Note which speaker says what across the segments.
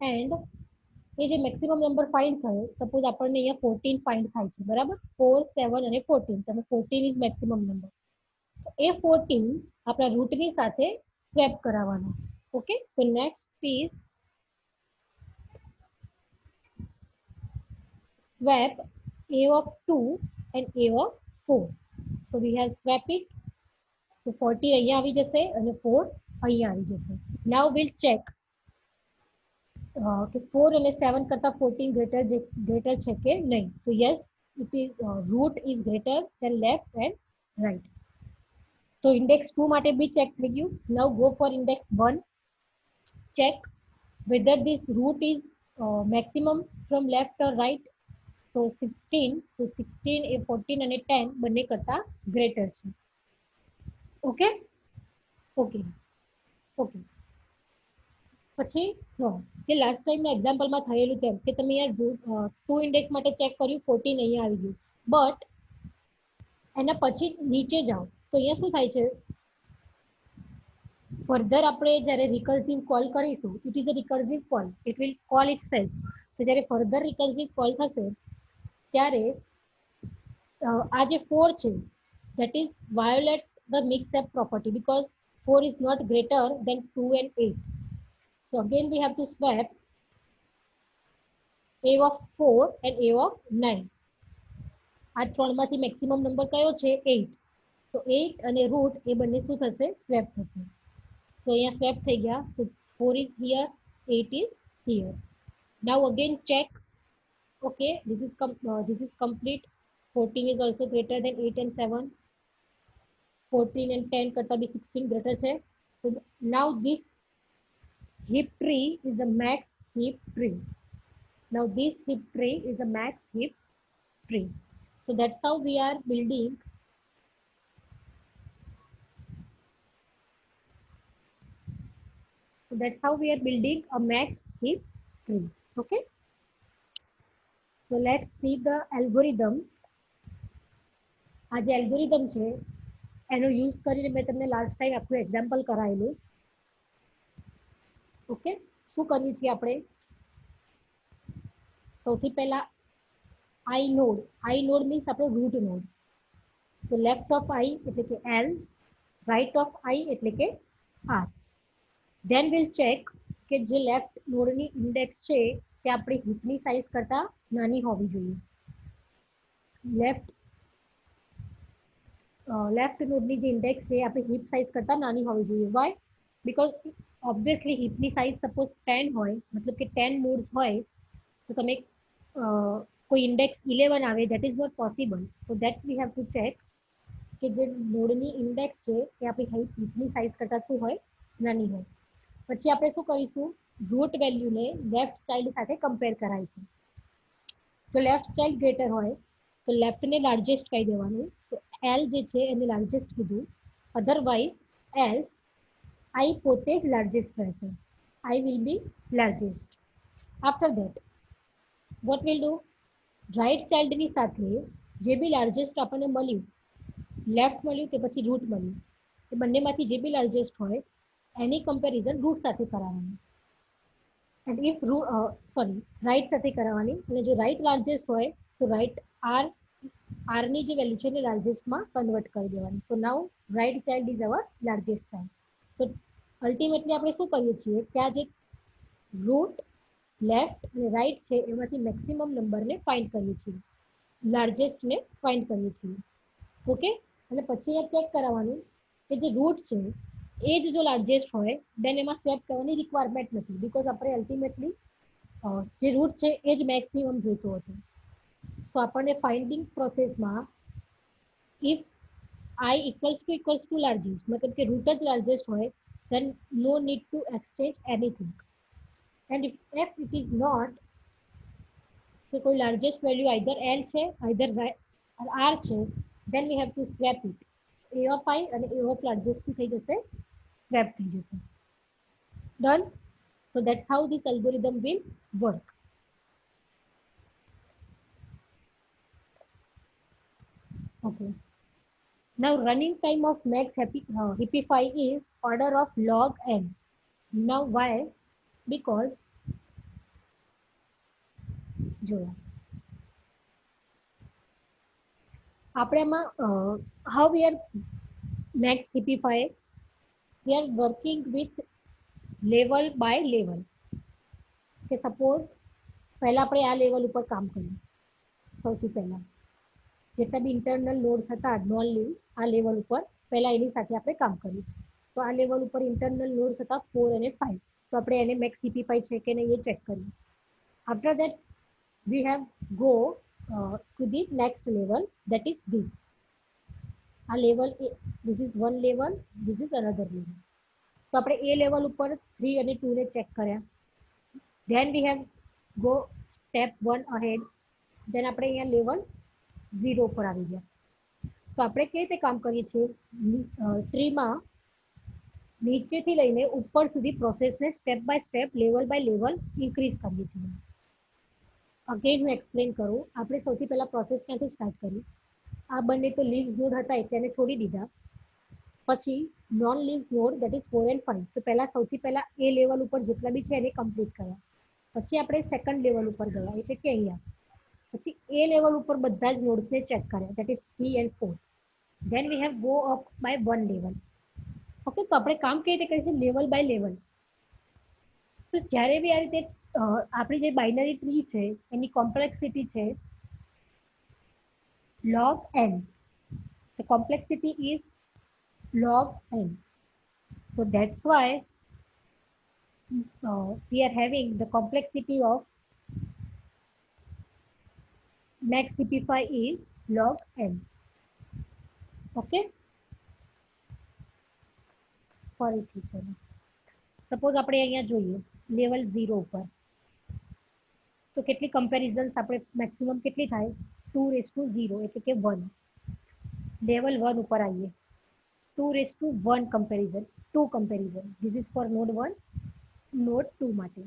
Speaker 1: And એ જે maximum number find થયો, suppose આપણને અહીંયા 14 ફાઇન્ડ થાય છે, બરાબર, 4, 7 અને 14, તમે 14 ઇઝ મેક્સિમમ નંબર, તો એ 14 આપણા રૂટની સાથે સ્વેપ કરાવવાનો. Okay, so next is swap a of 2 and a of 4. So we have swap it. So 40 અહીંયા આવી જશે અને 4 અહીંયા આવી જશે. Now we'll check કે 4 અને 7 કરતા 14 ગ્રેટર છે કે નહીં. તો yes, it is root is greater than left and right. તો ઇન્ડેક્સ 2 માટે બી ચેક થઈ ગયું. Now go for index 1. check whether this root is maximum from left or right. So 16, તો 16 એ 14 અને 10 બંને કરતા ગ્રેટર છે. Okay okay okay. પછી જે લાસ્ટ ટાઈમના એક્ઝામ્પલમાં થયેલું તેમ કે તમે અહીંયા 2 ઇન્ડેક્સ માટે ચેક કર્યું, 14 અહીંયા આવી ગયું, બટ એના પછી નીચે જાઓ તો અહીંયા શું થાય છે, ફર્ધર આપણે જ્યારે રિકર્સિવ કોલ કરીશું, it is a recursive call, it will call it self. તો જ્યારે ફર્ધર રિકર્સિવ કોલ થશે ત્યારે આ જે 4 છે that is violate the mixed up property because 4 is not greater than 2 and 8. So again we have to swap a of 4 and a of 9. આ ત્રણમાંથી maximum number કયો છે? 8. તો 8 અને રૂટ એ બંને શું થશે? સ્વેપ થશે. તો અહીંયા સ્વેપ થઈ ગયા. તો 4 is here, 8 is here. Now again check. Okay, this is complete. 14 is also greater than 8 and 7. 14 and 10 કરતા બી 16 greater છે. So now this heap tree is a max heap tree. Now this heap tree is a max heap tree. So that's how we are building a max heap tree. Okay, so let's see the algorithm. આ જે algorithm છે એનો use કરીને મેં તમને last time આખું example કરાયેલું. Okay, શું કરીએ છીએ આપણે? સૌથી પહેલા આઈ નોડ મીન્સ આપણો રૂટ નોડ. તો લેફ્ટ ઓફ આઈ એટલે કે એલ, રાઈટ ઓફ આઈ એટલે કે આર. ધેન વિલ ચેક કે જે લેફ્ટ નોડની ઇન્ડેક્સ છે તે આપણી હીપની સાઇઝ કરતા નાની હોવી જોઈએ. લેફ્ટ નોડની જે ઇન્ડેક્સ છે આપણી હીપ સાઇઝ કરતા નાની હોવી જોઈએ. વાય? બીકોઝ ઓબ્વિયસલી હીપની સાઇઝ સપોઝ 10 હોય, મતલબ કે 10 નોડ્સ હોય, તો તમે કોઈ ઇન્ડેક્સ 11 આવે, that is not possible. So that we have to check કે જે નોડની ઇન્ડેક્સ છે એ આપણી હીપની સાઇઝ કરતા શું હોય? નાની હોય. પછી આપણે શું કરીશું? રૂટ વેલ્યુને લેફ્ટ ચાઇલ્ડ સાથે કમ્પેર કરાવીશું. જો લેફ્ટ ચાઇલ્ડ ગ્રેટર હોય તો લેફ્ટને લાર્જેસ્ટ કહી દેવાનું. તો એલ જે છે એને લાર્જેસ્ટ કીધું. અધરવાઇઝ એલ્સ આઈ પોતે જ લાર્જેસ્ટ રહેશે. I will be largest. After that what will do? Right ચાઇલ્ડની સાથે જે બી લાર્જેસ્ટ આપણને મળ્યું, લેફ્ટ મળ્યું કે પછી રૂટ મળ્યું, એ બંનેમાંથી જે બી લાર્જેસ્ટ હોય એની કમ્પેરિઝન રૂટ સાથે કરાવવાની. એન્ડ ઇફ રાઈટ સાથે કરાવવાની. અને જો રાઈટ લાર્જેસ્ટ હોય તો રાઈટ આરની જે વેલ્યુ છે એને લાર્જેસ્ટમાં કન્વર્ટ કરી દેવાની. So now right child is our largest child. So ultimately આપણે શું કરીએ છીએ કે આ જે રૂટ, લેફ્ટ અને રાઈટ છે એમાંથી મેક્સિમમ નંબરને ફાઇન્ડ કરીએ છીએ, લાર્જેસ્ટને ફાઇન્ડ કરીએ છીએ. ઓકે, અને પછી એ ચેક કરાવવાનું કે જે રૂટ છે એ જ જો લાર્જેસ્ટ હોય દેન એમાં સ્વેપ કરવાની રિક્વાયરમેન્ટ નથી, બીકોઝ આપણે અલ્ટિમેટલી જે રૂટ છે એ જ મેક્સિમમ જોઈતો હતો. તો આપણને ફાઇન્ડિંગ પ્રોસેસમાં if I equals to largest, મતલબ કે રૂટ જ લાર્જેસ્ટ હોય, then no need to exchange anything. And if it is not, તો કોઈ લાર્જેસ્ટ વેલ્યુ આઈધર એલ છે આઈધર આર છે, then we have to swap it. a of I અને a of largest થઈ જશે, swap થઈ જશે. Done? So that's how this algorithm will work. Okay. Now running time of max Heapify is order of log n. Now why? Because જોયા. આપણે એમાં how we are max heapify, we are working with level by level. કે suppose પહેલા આપણે આ level ઉપર કામ કર્યું. સૌથી પહેલા જેટલા બી ઇન્ટરનલ લોડ્સ હતા નોન લીવ્સ, આ લેવલ ઉપર પહેલા એની સાથે આપણે કામ કર્યું. તો આ લેવલ ઉપર ઇન્ટરનલ લોડ્સ હતા 4 અને 5. તો આપણે એને મેક્સ હિપીફાય છે કે નહીં એ ચેક કર્યું. After that we have go to the next level, that is this. આ level this is one level, this is another level. તો આપણે એ લેવલ ઉપર 3 અને 2 ને ચેક કર્યા. then we have go step 1 ahead, then આપણે અહીંયા લેવલ 0 ઉપર આવી ગયા. તો આપણે કઈ રીતે કામ કરીએ છીએ, ટ્રીમાં નીચેથી લઈને ઉપર સુધી પ્રોસેસને step by step level by level increase કરીએ છીએ. અગેન હું એક્સપ્લેન કરું. આપણે સૌથી પહેલા પ્રોસેસ ક્યાંથી સ્ટાર્ટ કરી, આ બંને તો લીવ્સ નોડ હતા એટલે એને છોડી દીધા. પછી non leaves node that is 4 and 5. તો પહેલા સૌથી પહેલા એ લેવલ ઉપર જેટલા બી છે એને કમ્પ્લીટ કર્યા. પછી આપણે સેકન્ડ લેવલ ઉપર ગયા એટલે કે અહીંયા. પછી એ લેવલ ઉપર બધા જ નોડ્સને ચેક કર્યા, that is 3 and 4. Then we have go up by 1 level. Okay, તો આપણે કામ કઈ રીતે કરીશું, લેવલ બાય લેવલ. તો જ્યારે બી આ રીતે આપણી જે બાઇનરી ટ્રી છે એની કોમ્પ્લેક્સિટી છે log n. The complexity is log n. So that's why we are having the complexity of max CP5 is log n. Okay. ફરીથી ચલો, સપોઝ આપણે અહીંયા જોઈએ લેવલ 0 ઉપર તો કેટલી કમ્પેરિઝન્સ આપણે મેક્સિમમ કેટલી થાય, 2:0 એટલે કે 1. લેવલ 1 ઉપર આવીએ 2:1 comparison, 2 comparison. This is four node 1, node 2 માટે.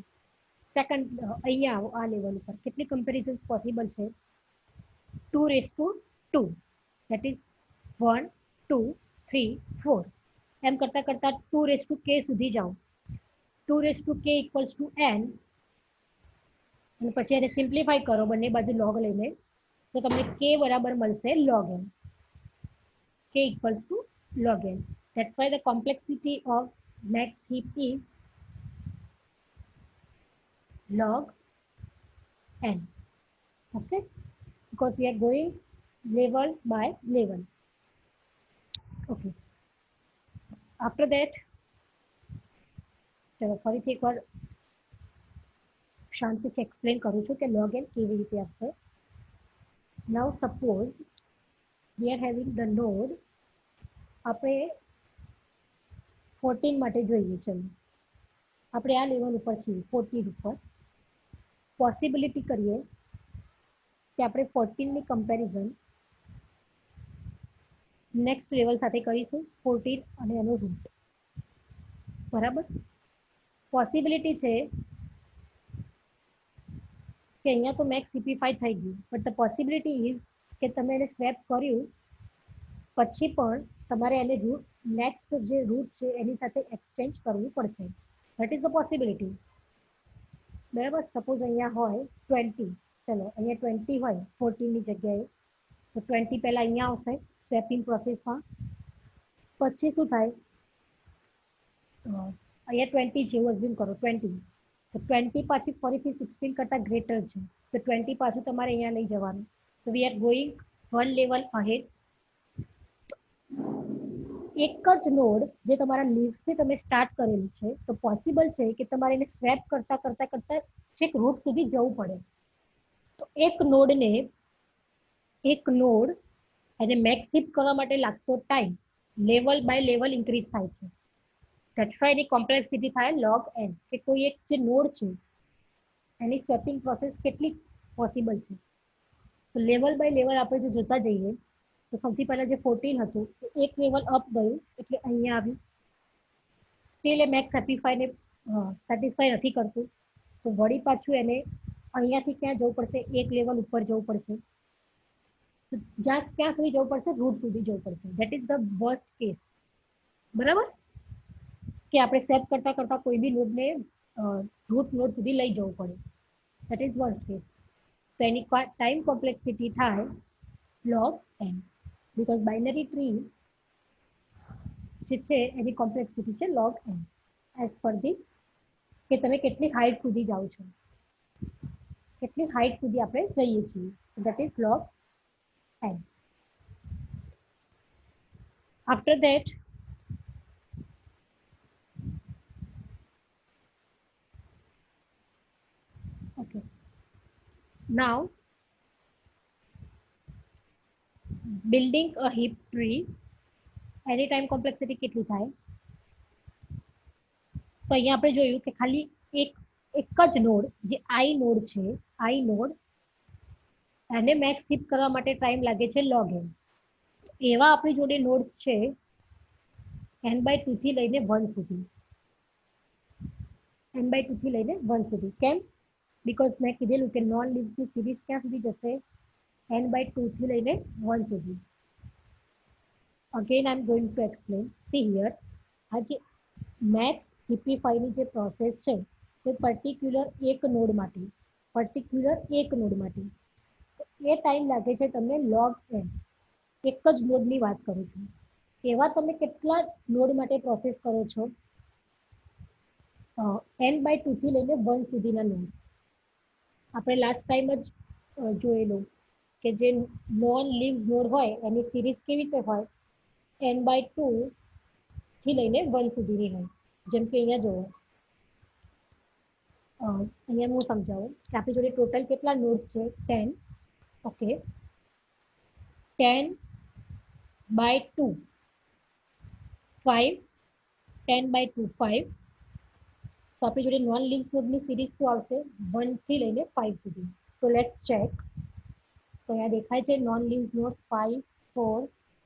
Speaker 1: સેકન્ડ અહીંયા આવો, આ લેવલ ઉપર કેટલી કમ્પેરિઝન્સ પોસિબલ છે, 2:2, દેટ ઇઝ 1, 2, 3, 4. એમ કરતા કરતા 2k સુધી જાઓ, 2k ઇક્વલ્સ ટુ n. અને પછી એને સિમ્પ્લિફાઈ કરો બંને બાજુ લોગ લઈને, તો તમને k બરાબર મળશે log n. k equals to log n. That's why the complexity of max heap is log n. Okay, because we are going level by level. Okay, after that ચલો ફરીથી એકવાર શાંતિથી એક્સપ્લેન કરું છું કે log n કેવી રીતે આવશે. Now suppose we are having the node, આપણે 14 માટે જોઈએ. ચલો આપણે આ લેવલ ઉપર છીએ 14 ઉપર. પોસિબિલિટી કરીએ કે આપણે 14 ની કમ્પેરિઝન નેક્સ્ટ લેવલ સાથે કરીશું, 14 અને એનો રૂટ. બરાબર, પોસિબિલિટી છે કે અહીંયા તો મેક્સ CP5 થઈ ગયું, બટ ધ પોસિબિલિટી ઇઝ કે તમે એને સ્વેપ કર્યું પછી પણ તમારે એને રૂટ નેક્સ્ટ જે રૂટ છે એની સાથે એક્સચેન્જ કરવું પડશે. That is the possibility. બરાબર, સપોઝ અહીંયા હોય 20, ચલો અહીંયા 20 હોય 14 ની જગ્યાએ, તો 20 પહેલા અહીંયા આવશે સ્વેપિંગ પ્રોસેસમાં. પછી શું થાય, અહીંયા 20 જેવું અઝ્યુમ કરો 20, તો 20 પાછી ફરીથી 16 કરતાં ગ્રેટર છે, તો 20 પાછું તમારે અહીંયા લઈ જવાનું. તો we are going 1 level ahead. એક જ નોડ જે તમારા લીવ્સથી તમે સ્ટાર્ટ કરેલું છે, તો પોસિબલ છે કે તમારે એને સ્વેપ કરતા કરતા કરતા છેક રૂટ સુધી જવું પડે. તો એક નોડ એને મેક્સ હિપ કરવા માટે લાગતો time level by level increase થાય છે. ધેટ્સ વાય એની કોમ્પ્લેક્સિટી થાય log n, કે કોઈ એક જે નોડ છે એની સ્વેપિંગ પ્રોસેસ કેટલી પોસિબલ છે. તો લેવલ બાય લેવલ આપણે જો જોતા જઈએ તો સૌથી પહેલા જે 14 હતું એક લેવલ અપ ગયું એટલે અહીંયા આવ્યું. સ્ટીલ એ મેક્સ સેટિસ્ફાઈ નથી કરતું, તો વળી પાછું એને અહીંયાથી ક્યાં જવું પડશે, એક લેવલ ઉપર જવું પડશે. ક્યાં સુધી જવું પડશે, રૂટ સુધી જવું પડશે. That is the worst case. બરાબર, કે આપણે સેટ કરતા કરતા કોઈ બી નોડને રૂટ નોડ સુધી લઈ જવું પડે. That is worst case. તો એની ટાઈમ કોમ્પ્લેક્સિટી થાય log n, because binary tree જે છે એની કોમ્પ્લેક્સિટી છે log n as per the કે તમે કેટલી હાઈટ સુધી જાઓ છો, કેટલી હાઈટ સુધી આપણે જઈએ છીએ, that is log n. After that, okay, now building a heap tree, any time complexity કેટલી થાય? તો અહીંયા આપણે જોયું કે ખાલી એક જ નોડ જે આઈ નોડ છે, આઈ નોડ એને મેક્સ હીપ કરવા માટે ટાઈમ લાગે છે log n. એવા આપણી જોડે નોડ્સ છે n/2 થી લઈને 1 સુધી, n/2 થી લઈને 1 સુધી. કેમ? બીકોઝ મેં કીધેલું કે નોન લીવ્સની સિરીઝ ક્યાં સુધી જશે? n/2 થી લઈને 1 સુધી. Again I am going to explain. C here, આ જે મેક્સ હિપીફાઈની જે પ્રોસેસ છે તે પર્ટિક્યુલર એક નોડ માટે તો એ ટાઈમ લાગે છે તમને log n. એક જ નોડની વાત કરું છું. એવા તમે કેટલા નોડ માટે પ્રોસેસ કરો છો? n/2 થી લઈને 1 સુધીના નોડ. આપણે લાસ્ટ ટાઈમ જ જોયેલું કે જે નોન લીવ્સ નોડ હોય એની સિરીઝ કેવી રીતે હોય? n/2 થી લઈને 1 સુધીની હોય. જેમ કે અહીંયા જોવો, અહીંયા હું સમજાવું કે આપણી જોડે ટોટલ કેટલા નોડ છે? 10. ઓકે, 10/2 5, 10/2 5. તો આપણી જોડે નોન લીવ્સ નોડની સિરીઝ શું આવશે? 1 થી લઈને 5 સુધી. તો લેટ્સ ચેક. તો અહીંયા દેખાય છે નોન લીવ્સ નોડ 5, 4,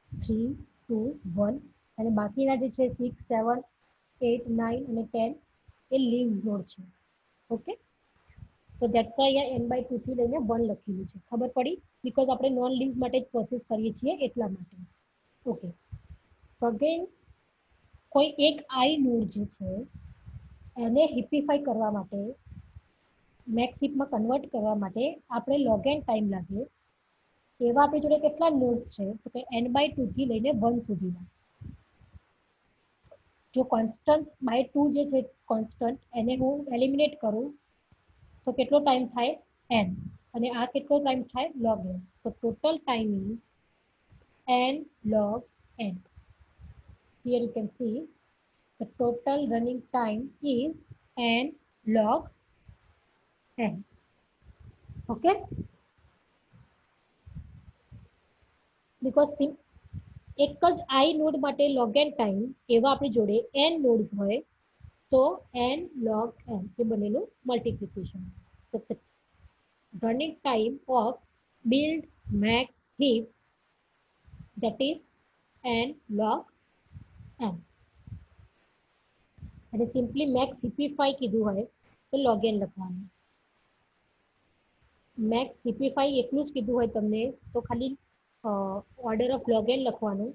Speaker 1: 3, 2, 1 અને બાકીના જે છે 6, 7, 8, 9 અને 10 એ લીવ્સ નોડ છે. ઓકે, તો દેટ્સ વાય અહીંયા n/2 થી લઈને 1 લખેલું છે. ખબર પડી? બીકોઝ આપણે નોન લીવ્સ માટે જ પ્રોસેસ કરીએ છીએ એટલા માટે. ઓકે, તો અગેન કોઈ એક આઈ નોડ જે છે એને હિપીફાઈ કરવા માટે, મેક્સ હીપમાં કન્વર્ટ કરવા માટે આપણે log n ટાઈમ લાગે. એવા આપણી જોડે કેટલા નોડ છે? તો કે n/2 થી લઈને 1 સુધીના. જો કોન્સ્ટન્ટ બાય 2 જે છે કોન્સ્ટન્ટ એને હું એલિમિનેટ કરું તો કેટલો ટાઈમ થાય? n. અને આ કેટલો ટાઈમ થાય? log n. તો total time is n log n. Here you can see the total running time is n log n. Okay, because એક જ આઈ નોડ માટે log n ટાઈમ, એવા આપણી જોડે n નોડ્સ હોય તો n log n એ બનેલું મલ્ટિપ્લિકેશન. તો running time of build max heap, that is n log n. અને સિમ્પલી મેક્સ હિપીફાઈ કીધું હોય તો log n લખવાનું. મેક્સ હિપીફાઈ એટલું જ કીધું હોય તમને તો ખાલી ઓર્ડર ઓફ log n લખવાનું.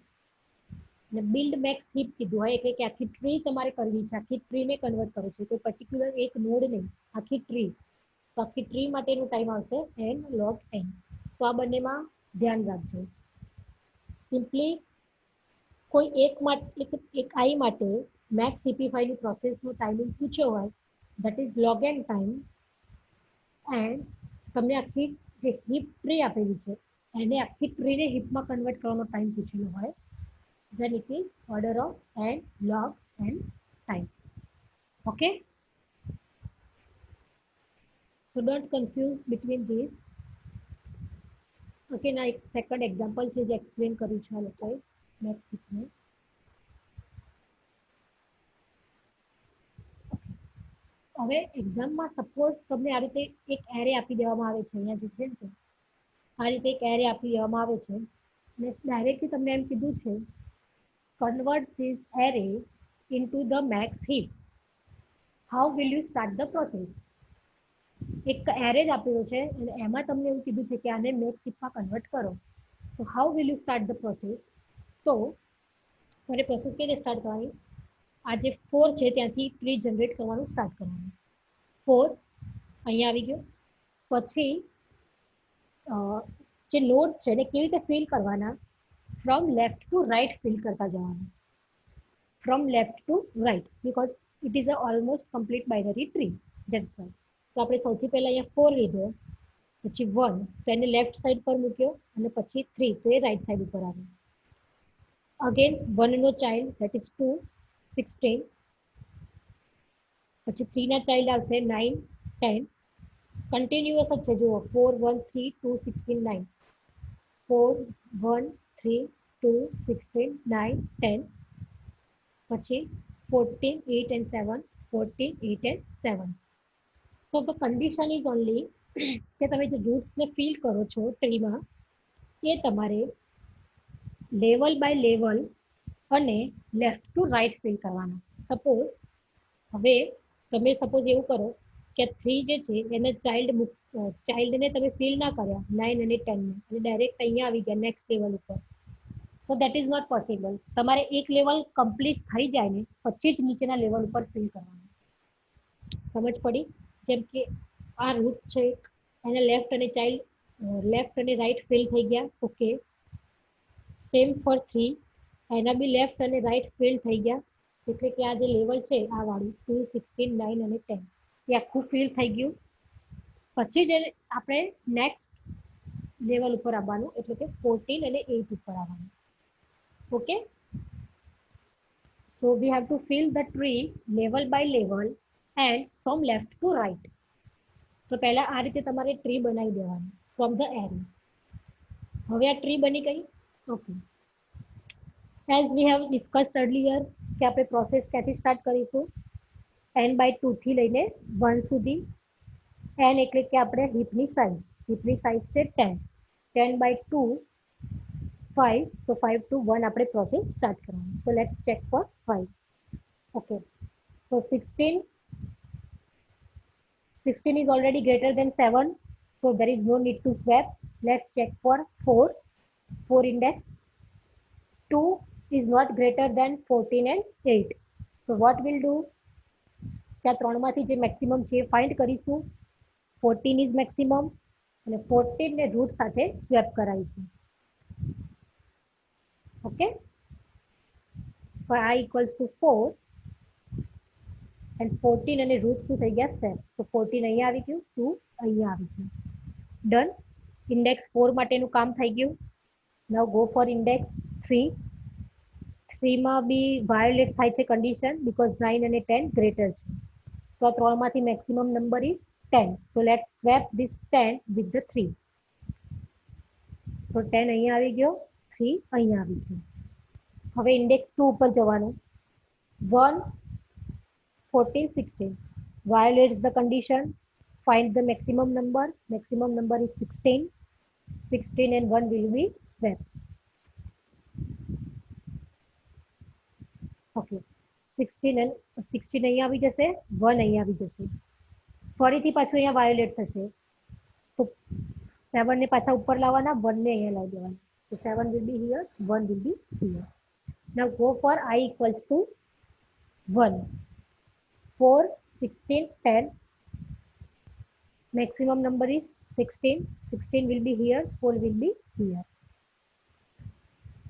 Speaker 1: અને બિલ્ડ મેક્સ હીપ કીધું હોય એટલે કે આખી ટ્રી તમારે કરવી છે, આખી ટ્રીને કન્વર્ટ કરવું છે, કોઈ પર્ટિક્યુલર એક નોડ નહીં, આખી ટ્રી. તો આખી ટ્રી માટેનું ટાઈમ આવશે n log n. તો આ બંનેમાં ધ્યાન રાખજો. સિમ્પલી કોઈ એક આઈ માટે મેક્સ હિપીફાઈની પ્રોસેસનો ટાઈમિંગ પૂછ્યો હોય, that is log n time, and તમને આખી જે હીપ ટ્રી આપેલી છે એને આખી ટ્રીને હીપમાં કન્વર્ટ કરવાનો ટાઈમ પૂછેલો હોય, then it is order of n log n time. Okay, so don't confuse between these. Okay, now second example છે જે explain કર્યું છે આ લોકોએ next weekને. હવે એક્ઝામમાં સપોઝ તમને આ રીતે એક એરે આપી દેવામાં આવે છે, અહીંયા જે છે ને આ રીતે એક એરે આપી દેવામાં આવે છે અને ડાયરેક્ટલી તમને એમ કીધું છે convert this array into the max heap. How will you start the process? એક એરે જ આપેલો છે અને એમાં તમને એવું કીધું છે કે આને મેક્સ હીપમાં કન્વર્ટ કરો. તો how will you start the process? તો તમારે પ્રોસેસ કેવી રીતે સ્ટાર્ટ કરવાની? આ જે 4 છે ત્યાંથી ટ્રી જનરેટ કરવાનું સ્ટાર્ટ કરવાનું. 4 અહીંયા આવી ગયો, પછી જે નોડ્સ છે એને કેવી રીતે ફિલ કરવાના, from left to right fill કરતા જવાનું, from left to right, because it is a almost complete binary tree, that's why. તો આપણે સૌથી પહેલા અહીંયા 4 લીધો, પછી 1 તો એને લેફ્ટ સાઈડ પર મૂક્યો, અને પછી 3 તો એ રાઈટ સાઈડ ઉપર આવ્યો. અગેન 1 નો ચાઇલ્ડ ધેટ ઇઝ 2, 16, પછી 3 ના ચાઇલ્ડ આવશે 9, 10, કન્ટિન્યુઅસ જ છે જુઓ, 4 1 3 2 16 9, 4 1 3 2 16 9 10, પછી 14 8 and 7, 14 8 and 7. So the condition is only કે તમે જે રૂટ્સને ફિલ કરો છો ટ્રીમાં એ તમારે લેવલ બાય લેવલ અને લેફ્ટ ટુ રાઈટ ફિલ કરવાના. સપોઝ હવે તમે સપોઝ એવું કરો કે 3 જે છે એને ચાઇલ્ડને તમે ફિલ ના કર્યા 9 અને 10 ને, અને ડાયરેક્ટ અહીંયા આવી ગયા નેક્સ્ટ લેવલ ઉપર, તો દેટ ઇઝ નોટ પોસિબલ. તમારે એક લેવલ કમ્પ્લીટ થઈ જાય ને પછી જ નીચેના લેવલ ઉપર ફિલ કરવાનું. સમજ પડી? જેમ કે આ રૂટ છે એને લેફ્ટ અને ચાઇલ્ડ, લેફ્ટ અને રાઈટ ફિલ થઈ ગયા, ઓકે. સેમ ફોર 3, એના બી લેફ્ટ અને રાઈટ ફિલ થઈ ગયા, એટલે કે આ જે લેવલ છે આ વાળું 2 16 9 અને 10 એ આખું ફિલ થઈ ગયું. પછી જ આપણે નેક્સ્ટ લેવલ ઉપર આવવાનું, એટલે કે 14 અને 8 ઉપર આવવાનું. Okay, so we have to fill the tree level by level and from left to right. તો પહેલા આ રીતે તમારે ટ્રી બનાવી દેવાનું ફ્રોમ ધ એરો. હવે આ ટ્રી બની ગઈ, okay. As we have discussed earlier કે આપણે પ્રોસેસ ક્યાંથી સ્ટાર્ટ કરીશું, n/2 થી લઈને 1 સુધી. n એટલે કે આપણે હીપની સાઇઝ છે 10, 10/2 5, તો 5 to 1 આપણે પ્રોસેસ સ્ટાર્ટ કરવાની. So let's check for 5. Okay, so 16 is already greater than 7, so there is no need to swap. Let's check for 4 index. 2 is not greater than 14 and 8, so what we'll do, ત્યાં ત્રણમાંથી જે maximum છે find કરીશું. 14 is maximum, અને 14 ને root સાથે swap કરાવીશું. Okay, for I equals to 4 and 14 અને રૂટ શું થઈ ગયા સ્વેપ, તો 14 અહીંયા આવી ગયું, 2 અહીંયા આવી ગયું. ડન, ઇન્ડેક્સ 4 માટેનું કામ થઈ ગયું. Now go for index 3. 3 માં બી વાયોલેટ થાય છે કન્ડિશન, બીકોઝ 9 અને 10 ગ્રેટર છે. તો આ ત્રણમાંથી maximum number is 10, so let's swap this 10 with the 3. તો 10 અહીંયા આવી ગયો, 3 અહીંયા આવી ગયો. હવે ઇન્ડેક્સ 2 ઉપર જવાનું. 1 14 16 violates the condition, find the maximum number is 16. 16 and 1 will be swapped. Okay, 16 and 16 અહીંયા આવી જશે, 1 અહીંયા આવી જશે. ફરીથી પાછું અહીંયા વાયોલેટ થશે, તો 7 ને પાછા ઉપર લાવવાના, 1 ને અહીંયા લાવી દેવાના. So 7 will be here, 1 will be here. Now go for I equals to 1. 4 16 10, maximum number is 16. 16 will be here, 4 will be here.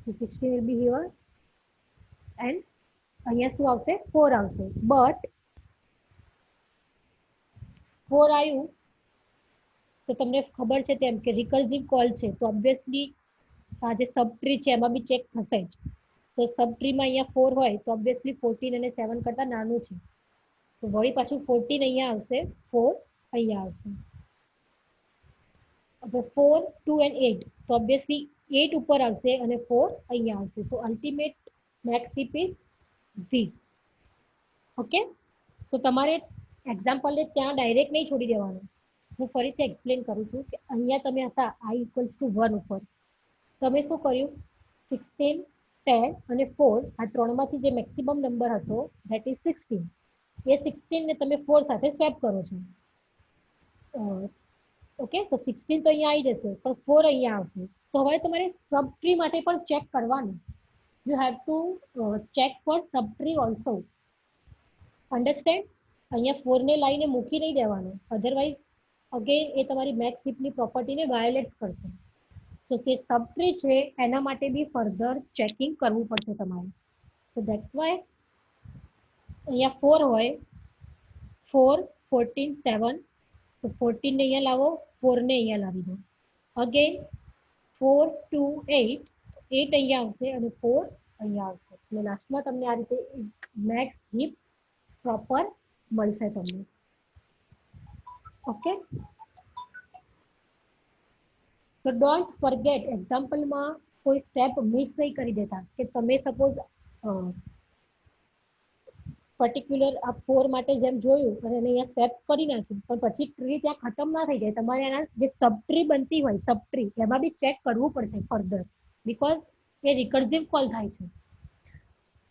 Speaker 1: So 16 will be here and અહીંયા શું આવશે, 4 આવશે. બટ 4 આવ્યું તો તમને ખબર છે તેમ કે રિકર્સિવ કોલ છે, તો ઓબ્વિયસલી આ જે સબ ટ્રી છે એમાં બી ચેક થશે જ. તો સબ ટ્રીમાં અહીંયા 4 હોય તો ઓબ્વિયસલી 14 અને 7 કરતાં નાનું છે, તો વળી પાછું 14 અહીંયા આવશે, 4 અહીંયા આવશે. હવે 4 2 and 8, તો ઓબ્વિયસલી 8 ઉપર આવશે અને 4 અહીંયા આવશે. તો ultimate max heap is this. Okay, તો તમારે એક્ઝામ્પલને ત્યાં ડાયરેક્ટ નહીં છોડી દેવાનું. હું ફરીથી એક્સપ્લેન કરું છું કે અહીંયા તમે હતા I equals to 1 ઉપર, તમે શું કર્યું, 16 10 અને 4 આ ત્રણમાંથી જે મેક્સિમમ નંબર હતો ધેટ ઇઝ 16, એ 16 ને તમે 4 સાથે સ્વેપ કરો છો. ઓકે, તો 16 તો અહીંયા આવી જશે, પણ 4 અહીંયા આવશે. તો હવે તમારે સબ ટ્રી માટે પણ ચેક કરવાનું. You have to check for sub tree also. Understand? અહીંયા 4 ને લાવીને મૂકી નહીં દેવાનું, અધરવાઇઝ અગેન એ તમારી મેક્સ હિપની પ્રોપર્ટીને વાયોલેટ કરશે. તો જે સબટ્રી છે એના માટે બી ફર્ધર ચેકિંગ કરવું પડશે તમારે. તો દેટ્સ વાય અહીંયા 4 હોય, 4, 14, 7. તો 14 ને અહીંયા લાવો, 4 ને અહીંયા લાવી દો. અગેન 4, 2, 8. 8 અહીંયા આવશે અને 4 અહીંયા આવશે. એટલે લાસ્ટમાં તમને આ રીતે મેક્સ હિપ પ્રોપર મળશે તમને. ઓકે, તો ડોન્ટ ફોરગેટ એક્ઝામ્પલમાં કોઈ સ્ટેપ મિસ નહીં કરી દેતા કે તમે સપોઝ પર્ટિક્યુલર આ 4 માટે જેમ જોયું અને એને અહીંયા સ્વેપ કરી નાખ્યું, પણ પછી ટ્રી ત્યાં ખતમ ના થઈ જાય. તમારે એના જે સબ ટ્રી બનતી હોય, સબ ટ્રી એમાં બી ચેક કરવું પડશે ફર્ધર, બીકોઝ એ રિકર્સિવ કોલ થાય છે.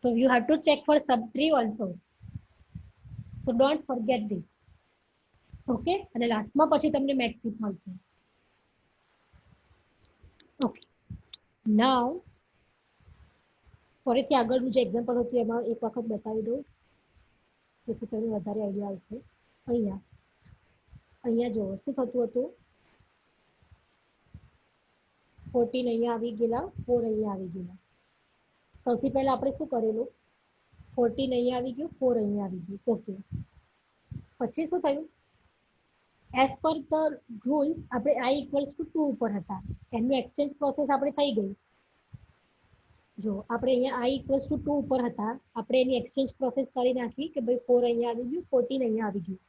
Speaker 1: તો you have to check for sub tree also. So don't forget this. Okay, અને લાસ્ટમાં પછી તમને મેક્સ હિપ મળશે. ઓકે, નાઉ ફરીથી આગળનું જે એક્ઝામ્પલ હતું એમાં એક વખત બતાવી દઉં જેથી તમને વધારે આઈડિયા આવશે. અહીંયા જુઓ શું થતું હતું. 14 અહીંયા આવી ગયેલા, 4 અહીંયા આવી ગયેલા. સૌથી પહેલા આપણે શું કરેલું, 14 અહીંયા આવી ગયું, 4 અહીંયા આવી ગયું. ઓકે, પછી શું થયું, એઝ પર ધ રૂલ્સ આપણે i ઇક્વલ્સ ટુ 2 ઉપર હતા, એનું એક્સચેન્જ પ્રોસેસ આપણે થઈ ગઈ. જો આપણે અહીંયા i ઇક્વલ્સ ટુ 2 ઉપર હતા, આપણે એની એક્સચેન્જ પ્રોસેસ કરી નાખી કે ભાઈ 4 અહીંયા આવી ગયું, 14 અહીંયા આવી ગયું.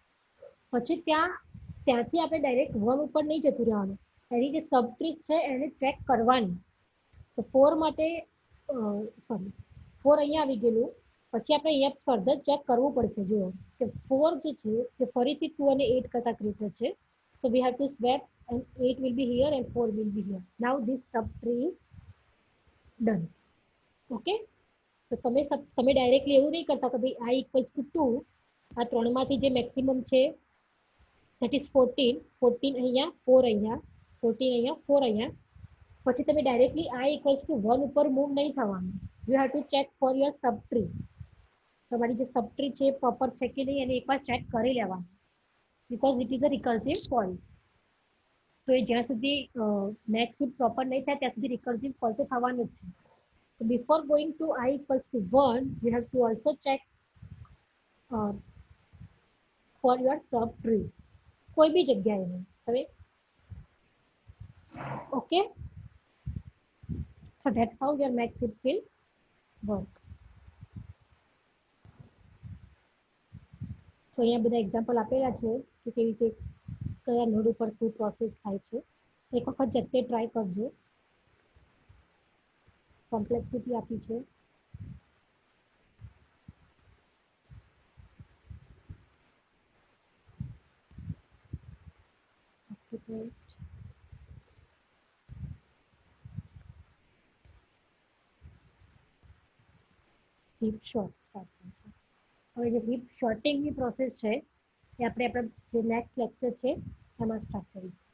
Speaker 1: પછી ત્યાંથી આપણે ડાયરેક્ટ 1 ઉપર નહીં જતું રહેવાનું, એની જે સબટ્રી છે એને ચેક કરવાની. તો 4 માટે સોરી 4 અહીંયા આવી ગયેલું, પછી આપણે અહીંયા ફર્ધર ચેક કરવું પડશે. જુઓ કે 4 જે છે તે ફરીથી 2 અને 8 કરતા ગ્રેટર છે. So we have to swap and 8 will be here and 4 will be here. Now this subtree is done. Okay, તો તમે ડાયરેક્ટલી એવું નહીં કરતા કે ભાઈ i ઇક્વલ્સ ટુ 2, આ ત્રણમાંથી જે મેક્સિમમ છે that is 14, 14 અહીંયા, 4 અહીંયા, 14 અહીંયા, 4 અહીંયા. પછી તમે ડાયરેક્ટલી i ઇક્વલ્સ ટુ 1 ઉપર મૂવ નહીં થવાનું. You have to check for your subtree. તમારી જે સબટ્રી છે પ્રોપર છે કે નહીં એને એકવાર ચેક કરી લેવાનું, because it is a recursive call. તો એ જ્યાં સુધી મેક્સ હિપ પ્રોપર નહીં થાય ત્યાં સુધી રિકર્સિવ કોલ તો થવાનું જ છે. So before going to I equals to 1, you have to also check for your subtree. કોઈ બી જગ્યાએ નહીં હવે. Okay, so that's how your max hip will work. તો અહીંયા બધા એક્ઝામ્પલ આપેલા છે કે કેવી રીતે કયા નોડ ઉપર શું પ્રોસેસ થાય છે. એક વખત જાતે ટ્રાય કરજો. કોમ્પ્લેક્સિટી આપી છે. હિપ શોર્ટ સ્ટાર્ટ થાય છે. હવે જે હિપ શોર્ટિંગની પ્રોસેસ છે એ આપણે આપણા જે નેક્સ્ટ લેક્ચર છે એમાં સ્ટાર્ટ કરીશું.